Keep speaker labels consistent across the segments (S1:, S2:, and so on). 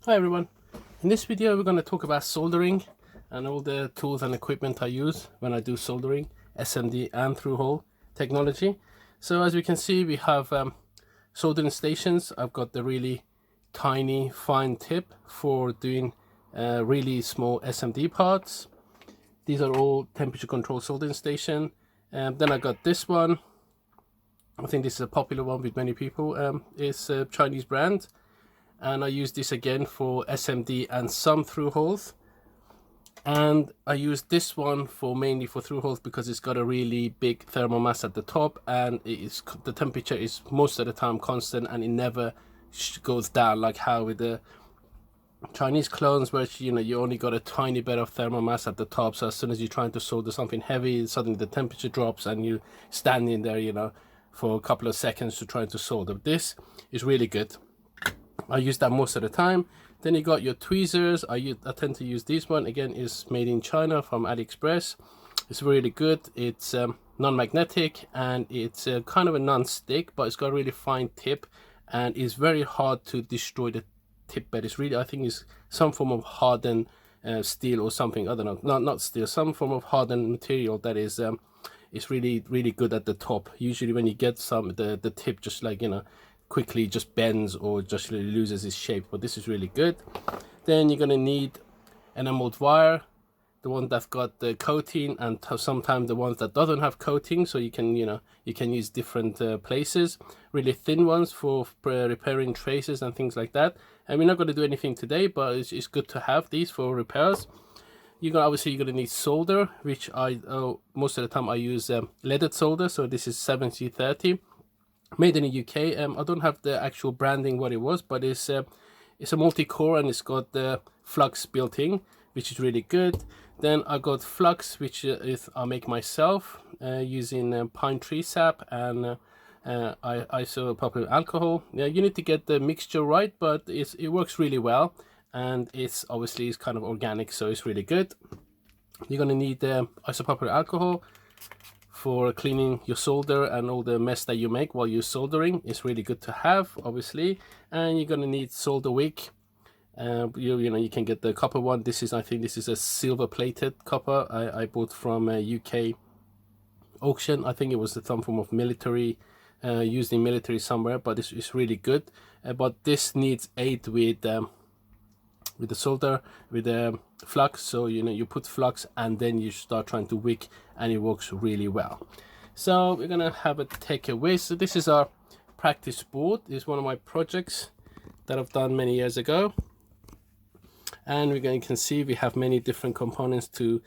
S1: Hi everyone, in this video we're going to talk about soldering and all the tools and equipment I use when I do soldering, SMD and through-hole technology. So as we can see, we have soldering stations. I've got the really tiny fine tip for doing really small SMD parts. These are all temperature control soldering station. Then I got this one. I think this is a popular one with many people. It's a Chinese brand. And I use this again for SMD and some through holes, and I use this one for mainly for through holes because it's got a really big thermal mass at the top, and the temperature is most of the time constant and it never goes down like how with the Chinese clones, where you only got a tiny bit of thermal mass at the top, so as soon as you're trying to solder something heavy, suddenly the temperature drops and you standing there for a couple of seconds to try to solder. This is really good. I use that most of the time. Then you got your tweezers. I tend to use this one. Again, is made in China from AliExpress. It's really good. It's non-magnetic and it's kind of a non-stick, but it's got a really fine tip and it's very hard to destroy the tip bed. It's really, I think it's some form of hardened steel or something. I don't know, not steel, some form of hardened material that is it's really good at the top. Usually when you get the tip just like quickly just bends or just loses its shape, but this is really good. Then you're gonna need enameled wire, the one that's got the coating, and sometimes the ones that doesn't have coating, so you can use different places. Really thin ones for repairing traces and things like that. And we're not going to do anything today, but it's good to have these for repairs. Obviously you're gonna need solder, which most of the time I use leaded solder, so this is 7030. Made in the UK. I don't have the actual branding what it was, but it's a multi-core and it's got the flux built in, which is really good. Then I got flux, which I make myself using pine tree sap and isopropyl alcohol. Yeah, you need to get the mixture right, but it works really well, and it's kind of organic, so it's really good. You're gonna need isopropyl alcohol for cleaning your solder and all the mess that you make while you're soldering. It's really good to have, obviously. And you're gonna need solder wick. You can get the copper one. I think this is a silver plated copper I bought from a UK auction. I think it was some form of military, used in military somewhere, but it's really good. But this needs aid with the solder, with the flux. So you put flux and then you start trying to wick, and it works really well. So we're gonna have a take away. So this is our practice board. It's one of my projects that I've done many years ago, and you can see we have many different components to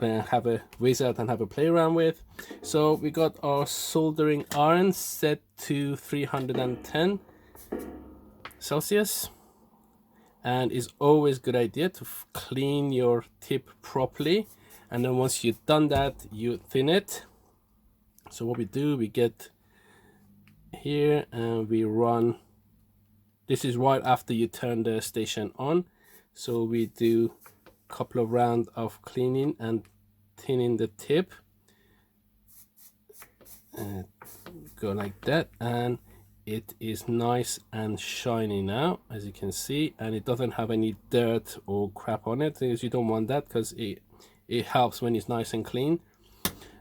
S1: have a whiz out and have a play around with. So we got our soldering iron set to 310 Celsius. And it's always a good idea to clean your tip properly, and then once you've done that, you thin it. So what we do, we get here and we run. This is right after you turn the station on, so we do a couple of rounds of cleaning and thinning the tip, go like that, and it is nice and shiny now, as you can see, and it doesn't have any dirt or crap on it, because you don't want that, because it helps when it's nice and clean.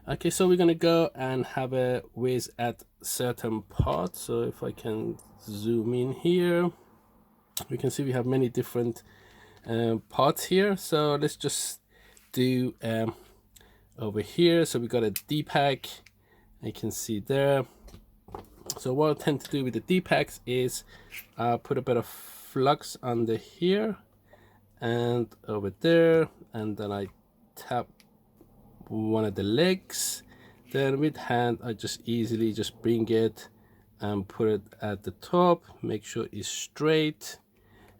S1: Okay, so we're gonna go and have a whiz at certain parts. So if I can zoom in here, we can see we have many different parts here. So let's just do over here. So we got a D-pack, you can see there. So what I tend to do with the D-packs is put a bit of flux under here and over there, and then I tap one of the legs. Then with hand I just easily just bring it and put it at the top, make sure it's straight,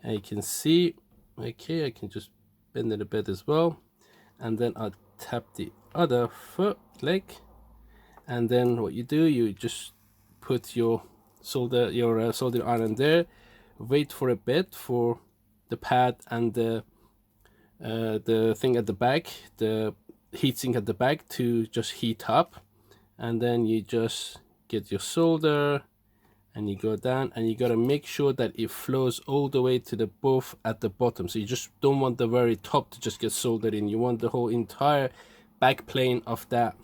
S1: and you can see, okay, I can just bend it a bit as well, and then I tap the other leg, and then what you do, you just put your soldering iron there, wait for a bit for the pad and the thing at the back, the heatsink at the back, to just heat up, and then you just get your solder and you go down, and you got to make sure that it flows all the way to the both at the bottom. So you just don't want the very top to just get soldered in. You want the whole entire back plane of that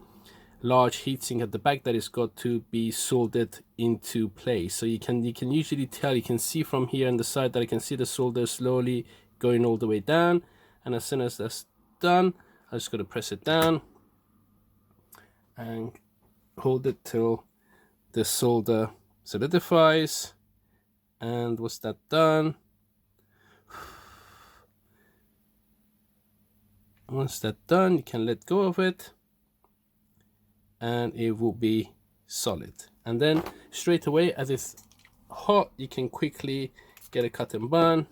S1: large heatsink at the back that is got to be soldered into place. So you can usually tell, you can see from here on the side that I can see the solder slowly going all the way down, and as soon as that's done, I'm just going to press it down and hold it till the solder solidifies. And once that's done, you can let go of it and it will be solid. And then straight away, as it's hot, you can quickly get a cotton bud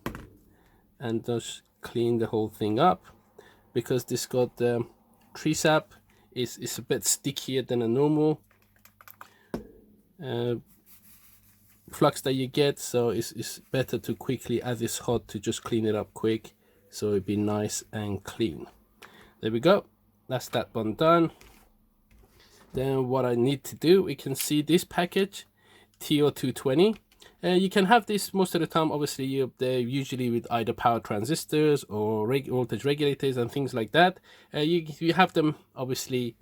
S1: and just clean the whole thing up, because this got the tree sap is a bit stickier than a normal flux that you get. So it's better to quickly, as it's hot, to just clean it up quick, so it'd be nice and clean. There we go, that's that one done. Then what I need to do, we can see this package TO220. You can have this most of the time, obviously they're usually with either power transistors or voltage regulators and things like that. You have them obviously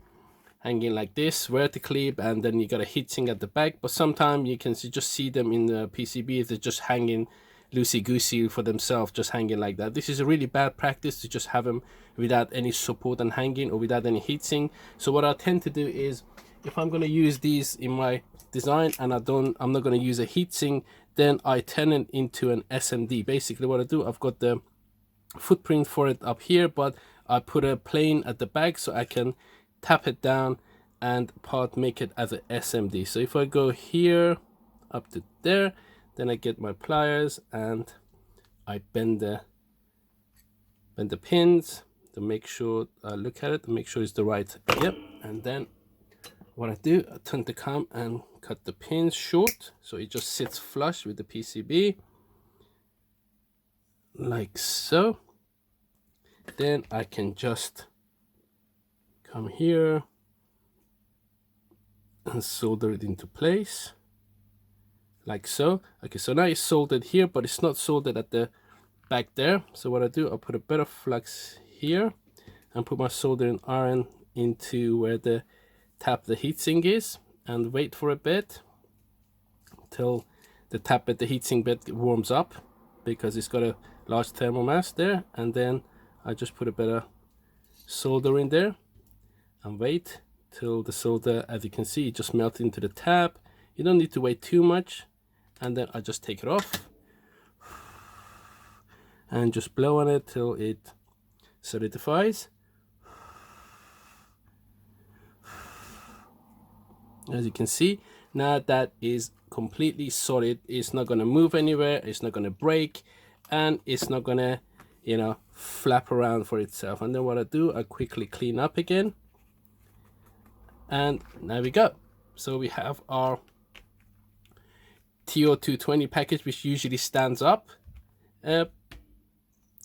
S1: hanging like this vertically, and then you got a heatsink at the back, but sometimes you can just see them in the PCB, they're just hanging loosey-goosey for themselves, just hanging like that. This is a really bad practice to just have them without any support and hanging, or without any heatsink. So what I tend to do is, if I'm going to use these in my design and I'm not going to use a heatsink, then I turn it into an SMD. Basically what I do, I've got the footprint for it up here, but I put a plane at the back so I can tap it down and make it as a SMD. So if I go here up to there, then I get my pliers and I bend the pins to make sure, look at it to make sure it's the right, yep. And then what I do, I turn the cam and cut the pins short so it just sits flush with the PCB like so. Then I can just come here and solder it into place like so. Okay, so now it's soldered here, but it's not soldered at the back there. So what I do, I'll put a bit of flux here and put my soldering iron into where the tap the heatsink is, and wait for a bit till the tap at the heatsink bed warms up, because it's got a large thermal mass there. And then I just put a bit of solder in there and wait till the solder, as you can see, just melt into the tap. You don't need to wait too much, and then I just take it off and just blow on it till it solidifies. As you can see, now that is completely solid. It's not going to move anywhere, it's not going to break, and it's not going to, you know, flap around for itself. And then what I do, I quickly clean up again, and there we go. So we have our TO220 package, which usually stands up,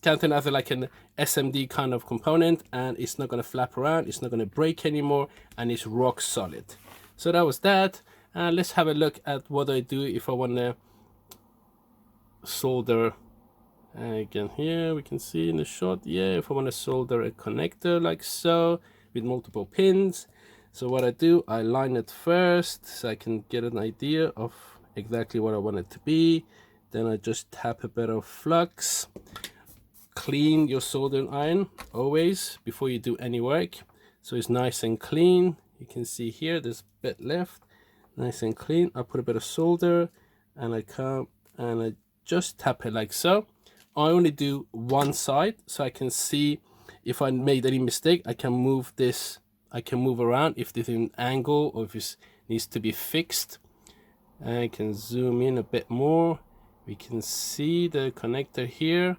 S1: counting as like an SMD kind of component, and it's not going to flap around, it's not going to break anymore, and it's rock solid. So that was that. Let's have a look at what I do if I want to solder. Again, here we can see in the shot, yeah, if I want to solder a connector like so with multiple pins. So what I do, I line it first so I can get an idea of exactly what I want it to be. Then I just tap a bit of flux. Clean your soldering iron always before you do any work, so it's nice and clean. You can see here there's a bit left, nice and clean. I put a bit of solder and I come and I just tap it like so. I only do one side so I can see if I made any mistake. I can move this, I can move around if there's an angle or if it needs to be fixed. I can zoom in a bit more. We can see the connector here.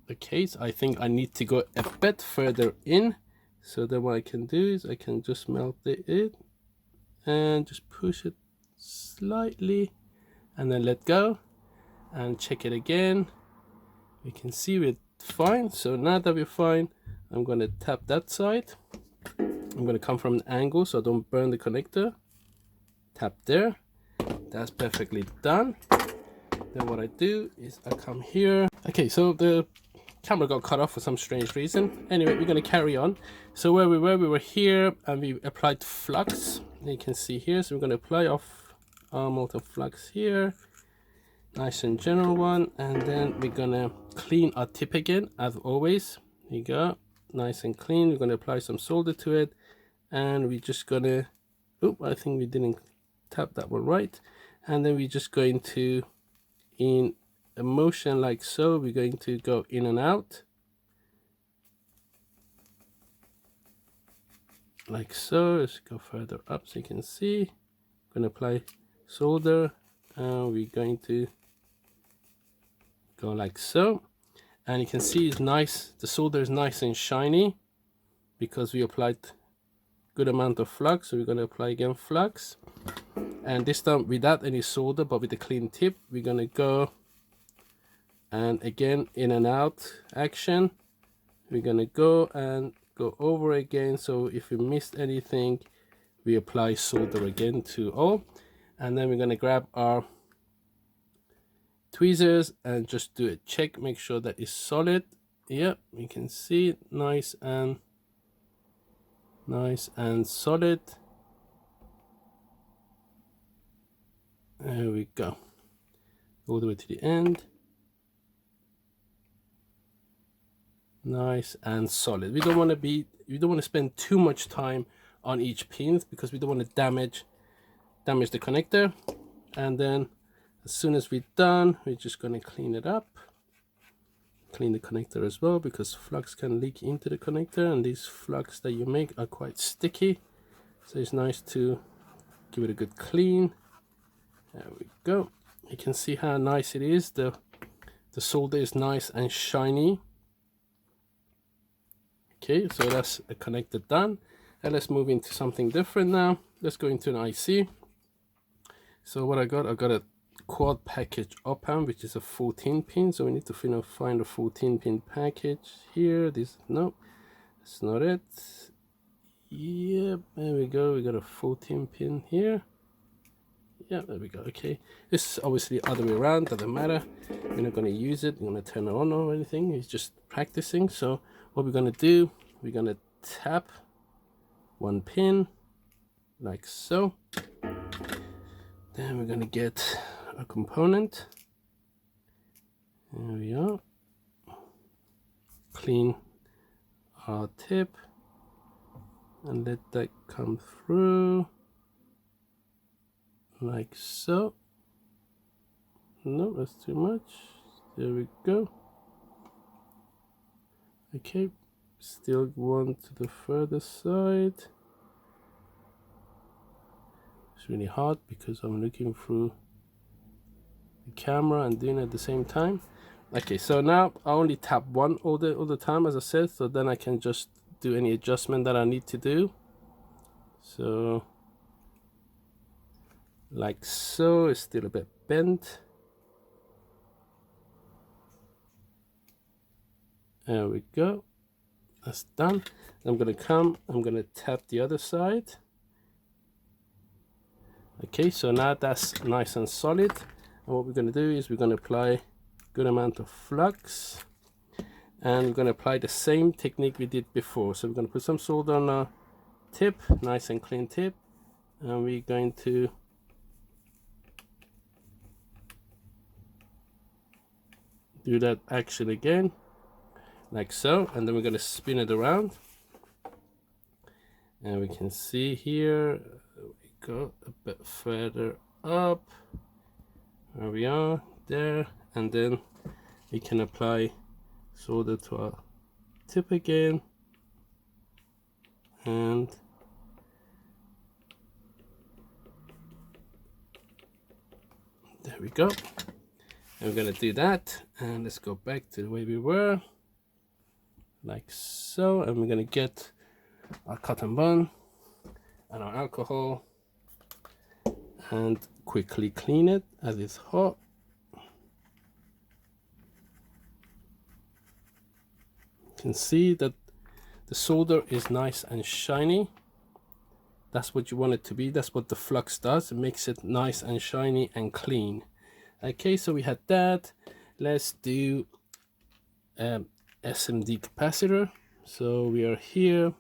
S1: Okay, so I think I need to go a bit further in. So then what I can do is I can just melt it in and just push it slightly and then let go and check it again. We can see we're fine. So now that we're fine, I'm going to tap that side. I'm going to come from an angle so I don't burn the connector. Tap there. that's perfectly done. Then what I do is I come here. Okay, so the camera got cut off for some strange reason. Anyway, we're going to carry on. So where we were here, and we applied flux. You can see here, so we're going to apply our molten flux here. Nice and general one. And then we're going to clean our tip again, as always. There you go. Nice and clean. We're going to apply some solder to it. And we're just going to... Oh, I think we didn't tap that one right. And then we're just going to, in a motion like so, we're going to go in and out like so. Let's go further up so you can see. I'm going to apply solder, and we're going to go like so, and you can see it's nice. The solder is nice and shiny because we applied good amount of flux. So we're going to apply again flux, and this time without any solder but with a clean tip, we're going to go and again in and out action. We're going to go and go over again, so if we missed anything we apply solder again to all. And then we're going to grab our tweezers and just do a check, make sure that it's solid. Yep, you can see it, nice and solid. There we go, all the way to the end. Nice and solid. We don't want to spend too much time on each pin because we don't want to damage the connector. And then as soon as we're done, we're just going to clean it up, clean the connector as well, because flux can leak into the connector, and these flux that you make are quite sticky, so it's nice to give it a good clean. There we go. You can see how nice it is. The solder is nice and shiny. Okay, so that's a connector done, and let's move into something different now. Let's go into an IC. So what I got a quad package op amp, which is a 14 pin. So we need to find a 14 pin package here. No, that's not it. Yep, there we go. We got a 14 pin here. Yeah, there we go. Okay, this is obviously the other way around, doesn't matter. We're not going to use it, we're going to turn it on or anything. It's just practicing. So what we're going to do, we're going to tap one pin like so. Then we're going to get a component. There we are. Clean our tip and let that come through like so. No, that's too much. There we go. Okay, still one to the further side. It's really hard because I'm looking through the camera and doing it at the same time. Okay, so now I only tap one all the time, as I said, so then I can just do any adjustment that I need to do. So like so, it's still a bit bent. There we go, that's done. I'm gonna tap the other side. Okay, so now that's nice and solid, and what we're going to do is we're going to apply good amount of flux, and we're going to apply the same technique we did before. So we're going to put some solder on our tip, nice and clean tip, and we're going to do that action again like so, and then we're going to spin it around, and we can see here go a bit further up. There we are, there, and then we can apply solder to our tip again, and there we go. And we're gonna do that, and let's go back to the way we were, like so, and we're gonna get our cotton bond and our alcohol and quickly clean it as it's hot. You can see that the solder is nice and shiny. That's what you want it to be. That's what the flux does. It makes it nice and shiny and clean. Okay, so we had that. Let's do SMD capacitor. So we are here.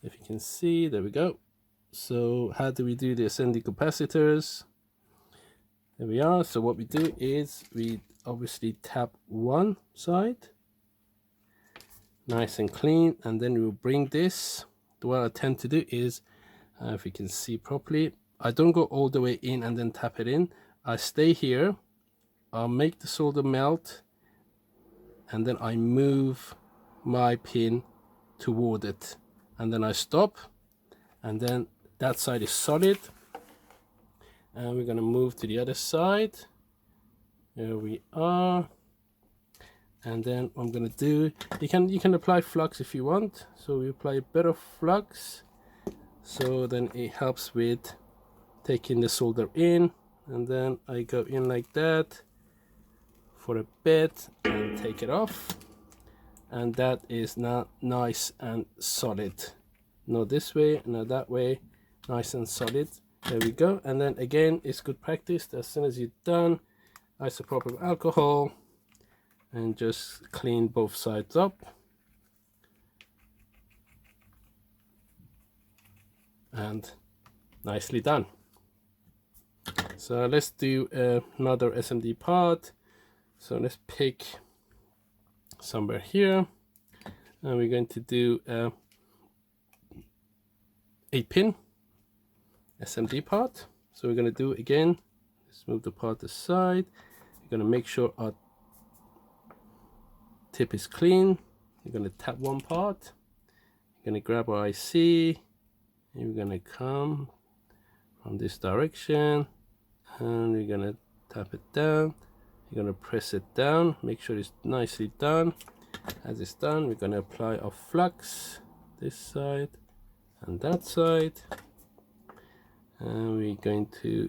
S1: If you can see, there we go. So how do we do the SMD capacitors? There we are. So what we do is we obviously tap one side, nice and clean, and then we'll bring this. What I tend to do is, if you can see properly, I don't go all the way in and then tap it in. I stay here, I'll make the solder melt, and then I move my pin toward it, and then I stop, and then that side is solid, and we're going to move to the other side. Here we are. And then what I'm going to do, you can apply flux if you want. So we apply a bit of flux, so then it helps with taking the solder in, and then I go in like that for a bit and take it off, and that is now nice and solid. Not this way, not that way, nice and solid. There we go. And then again, it's good practice. As soon as you're done, isopropyl alcohol, and just clean both sides up, and nicely done. So let's do another SMD part. So let's pick somewhere here, and we're going to do 8-pin SMD part. So we're going to do again, let's move the part aside. We're going to make sure our tip is clean. We're going to tap one part, we're going to grab our IC, and we're going to come from this direction, and we're going to tap it down. You're going to press it down, make sure it's nicely done. As it's done, we're going to apply our flux this side and that side, and we're going to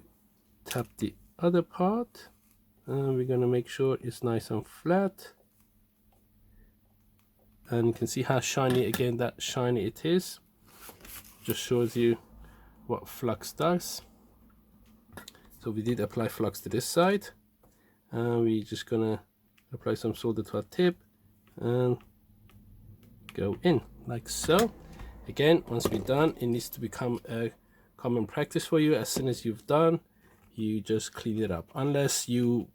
S1: tap the other part, and we're going to make sure it's nice and flat. And you can see how shiny, again, that shiny it is. Just shows you what flux does. So we did apply flux to this side, and we're just gonna apply some solder to our tip and go in like so. Again, once we're done, it needs to become a common practice for you. As soon as you've done, you just clean it up, unless you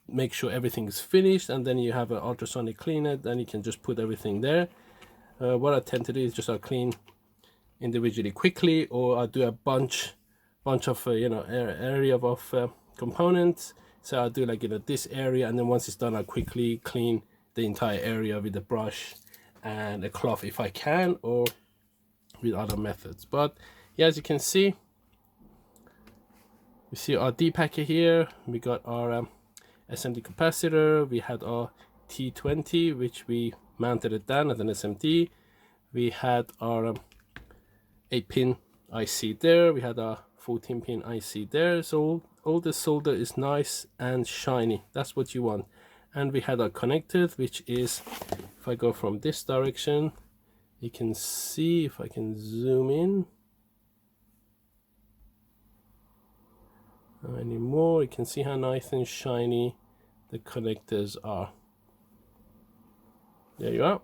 S1: make sure everything is finished and then you have an ultrasonic cleaner, then you can just put everything there. What I tend to do is just I'll clean individually quickly, or I'll do a bunch of area of components. So I'll do like this area, and then once it's done, I'll quickly clean the entire area with a brush and a cloth if I can, or with other methods. But yeah, as you can see, we see our D-packer here. We got our SMD capacitor. We had our T20, which we mounted it down as an SMD. We had our 8-pin IC there. We had our 14-pin IC there. So all the solder is nice and shiny. That's what you want. And we had our connectors, which is, if I go from this direction, you can see, if I can zoom in anymore, you can see how nice and shiny the connectors are. There you are.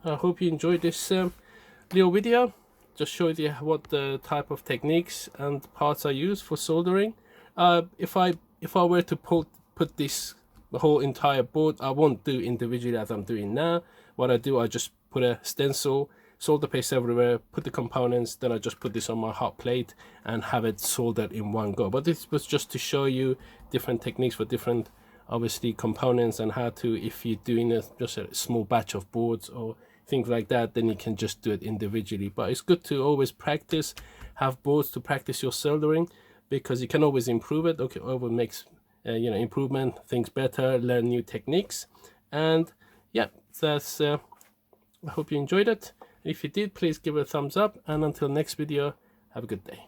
S1: I hope you enjoyed this little video. Just showed you what the type of techniques and parts I use for soldering. If I were to put this, the whole entire board, I won't do individually as I'm doing now. What I do, I just put a stencil, solder paste everywhere, put the components, then I just put this on my hot plate and have it soldered in one go. But this was just to show you different techniques for different, obviously, components, and how to, if you're doing just a small batch of boards or things like that, then you can just do it individually. But it's good to always practice, have boards to practice your soldering, because you can always improve it. Okay, always makes improvement, things better, learn new techniques. And yeah, that's I hope you enjoyed it. If you did, please give it a thumbs up, and until next video, have a good day.